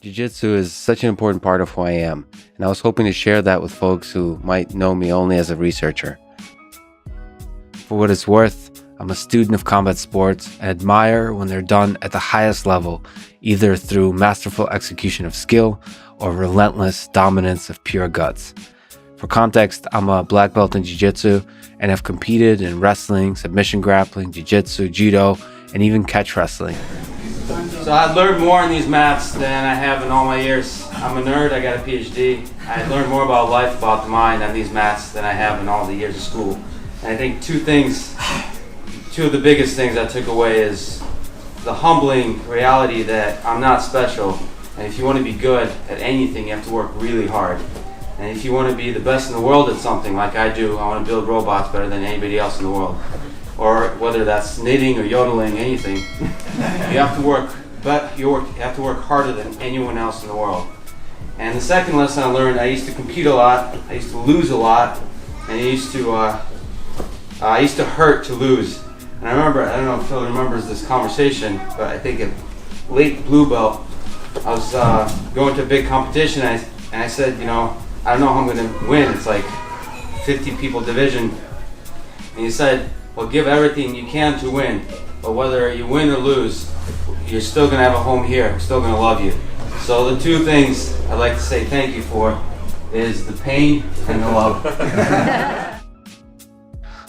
Jiu Jitsu is such an important part of who I am, and I was hoping to share that with folks who might know me only as a researcher. For what it's worth, I'm a student of combat sports and admire when they're done at the highest level, either through masterful execution of skill or relentless dominance of pure guts. For context, I'm a black belt in Jiu Jitsu and have competed in wrestling, submission grappling, Jiu Jitsu, judo, and even catch wrestling. So I've learned more in these mats than I have in all my years. I'm a nerd, I got a PhD. I learned more about life, about the mind on these mats than I have in all the years of school. And I think two of the biggest things I took away is the humbling reality that I'm not special. And if you want to be good at anything, you have to work really hard. And if you want to be the best in the world at something like I do, I want to build robots better than anybody else in the world. Or whether that's knitting or yodeling, anything, you have to work. But you have to work harder than anyone else in the world. And the second lesson I learned, I used to compete a lot, I used to lose a lot, and I used to hurt to lose. And I remember, I don't know if Phil remembers this conversation, but I think at late blue belt, I was going to a big competition, and I said, I don't know how I'm going to win. It's like 50 people division. And he said, well, give everything you can to win, but whether you win or lose, you're still going to have a home here. I'm still going to love you. So the two things I'd like to say thank you for is the pain and the love.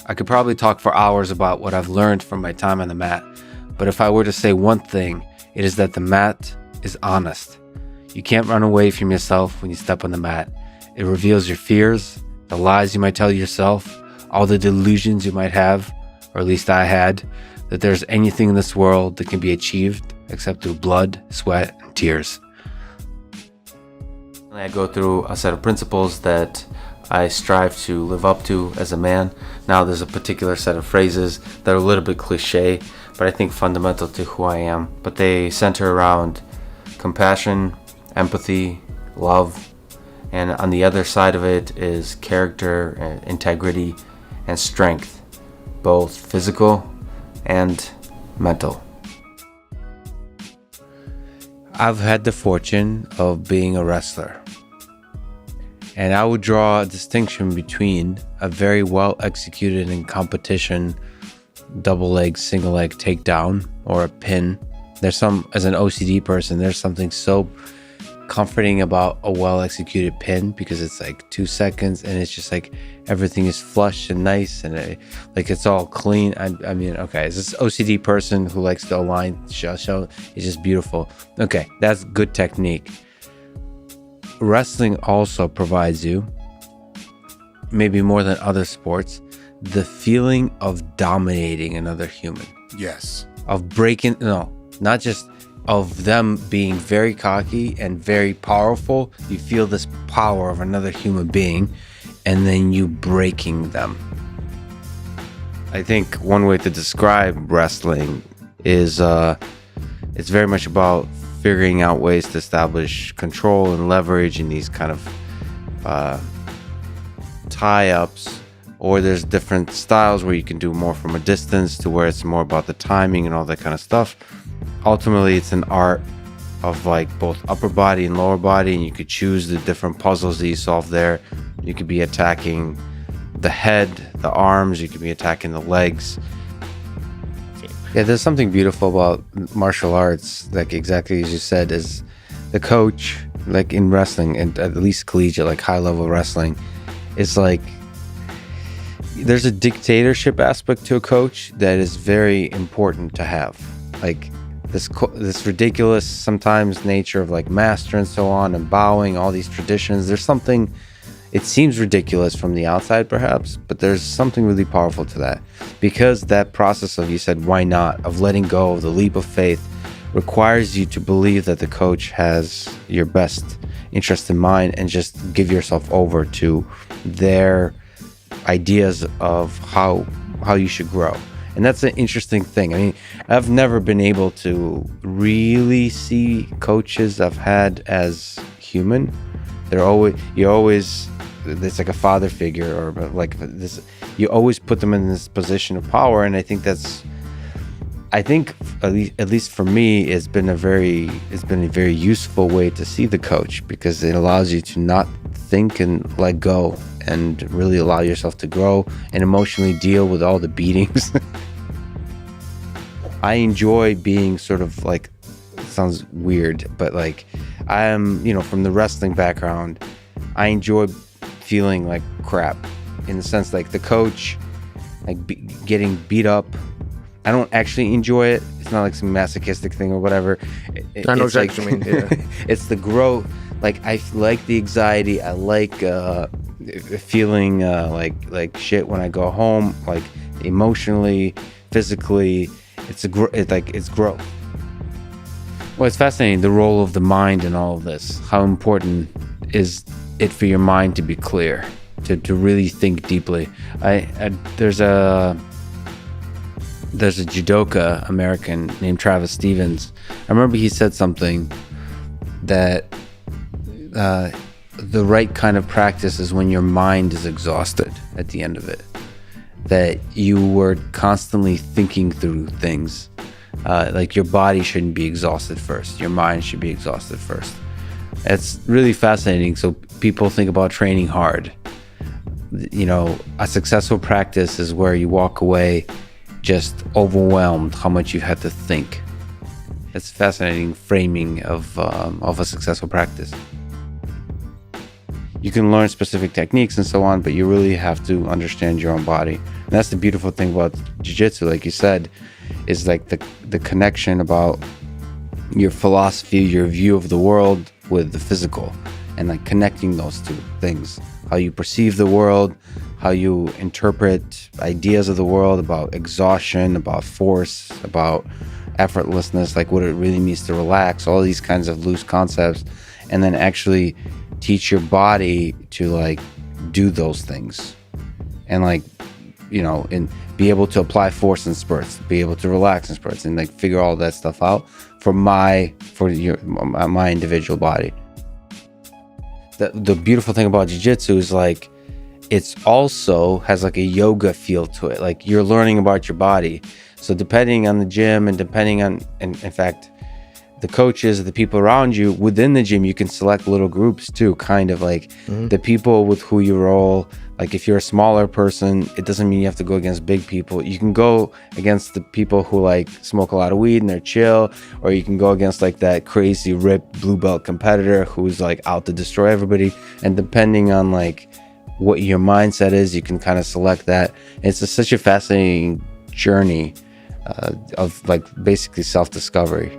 I could probably talk for hours about what I've learned from my time on the mat, but if I were to say one thing, it is that the mat is honest. You can't run away from yourself when you step on the mat. It reveals your fears, the lies you might tell yourself, all the delusions you might have, or at least I had, that there's anything in this world that can be achieved except through blood, sweat, and tears. I go through a set of principles that I strive to live up to as a man. Now there's a particular set of phrases that are a little bit cliche, but I think fundamental to who I am. But they center around compassion, empathy, love, and on the other side of it is character, and integrity, and strength, both physical and mental. I've had the fortune of being a wrestler, and I would draw a distinction between a very well executed in competition double leg, single leg takedown or a pin. As an OCD person, there's something so comforting about a well executed pin because it's like 2 seconds and it's just like everything is flush and nice and it's all clean. I mean, okay, is this OCD person who likes the align show? It's just beautiful. Okay, that's good technique. Wrestling also provides you, maybe more than other sports, the feeling of dominating another human. Yes. Not just of them being very cocky and very powerful. You feel this power of another human being and then you breaking them. I think one way to describe wrestling is it's very much about figuring out ways to establish control and leverage in these kind of tie-ups, or there's different styles where you can do more from a distance to where it's more about the timing and all that kind of stuff. Ultimately, it's an art of like both upper body and lower body, and you could choose the different puzzles that you solve there. You could be attacking the head, the arms, you could be attacking the legs. Yeah, there's something beautiful about martial arts, like exactly as you said, is the coach, like in wrestling, and at least collegiate, like high level wrestling, is like there's a dictatorship aspect to a coach that is very important to have. Like this ridiculous sometimes nature of like master and so on and bowing, all these traditions. There's something, it seems ridiculous from the outside perhaps, but there's something really powerful to that, because that process of, you said, why not, of letting go of the leap of faith requires you to believe that the coach has your best interest in mind and just give yourself over to their ideas of how you should grow. And that's an interesting thing. I mean, I've never been able to really see coaches I've had as human. It's like a father figure, or like this, you always put them in this position of power. And I think that's I think at least for me, it's been a very useful way to see the coach, because it allows you to not think and let go and really allow yourself to grow and emotionally deal with all the beatings. I enjoy being sort of like, it sounds weird, but like I am, from the wrestling background, I enjoy feeling like crap, in the sense like the coach, like getting beat up. I don't actually enjoy it. It's not like some masochistic thing or whatever. I know exactly what you mean. Yeah. It's the growth. Like I like the anxiety. I like feeling like shit when I go home. Like emotionally, physically, it's growth. Well, it's fascinating, the role of the mind in all of this. How important is it for your mind to be clear, to really think deeply? There's a judoka American named Travis Stevens. I remember he said something that the right kind of practice is when your mind is exhausted at the end of it, that you were constantly thinking through things. Like your body shouldn't be exhausted first, your mind should be exhausted first. It's really fascinating. So people think about training hard. A successful practice is where you walk away just overwhelmed how much you had to think. It's fascinating framing of a successful practice. You can learn specific techniques and so on, but you really have to understand your own body. And that's the beautiful thing about jiu-jitsu, like you said, is like the connection about your philosophy, your view of the world with the physical, and like connecting those two things. How you perceive the world, how you interpret ideas of the world, about exhaustion, about force, about effortlessness, like what it really means to relax, all these kinds of loose concepts, and then actually teach your body to like do those things, and like, and be able to apply force in spurts, be able to relax in spurts, and like figure all that stuff out for my individual body. The beautiful thing about jiu-jitsu is like it's also has like a yoga feel to it. Like you're learning about your body. So depending on the gym and depending on, in fact, the coaches, the people around you within the gym, you can select little groups too, kind of like the people with who you roll. Like if you're a smaller person, it doesn't mean you have to go against big people. You can go against the people who like smoke a lot of weed and they're chill, or you can go against like that crazy ripped blue belt competitor who's like out to destroy everybody. And depending on like what your mindset is, you can kind of select that. It's such a fascinating journey of like basically self-discovery.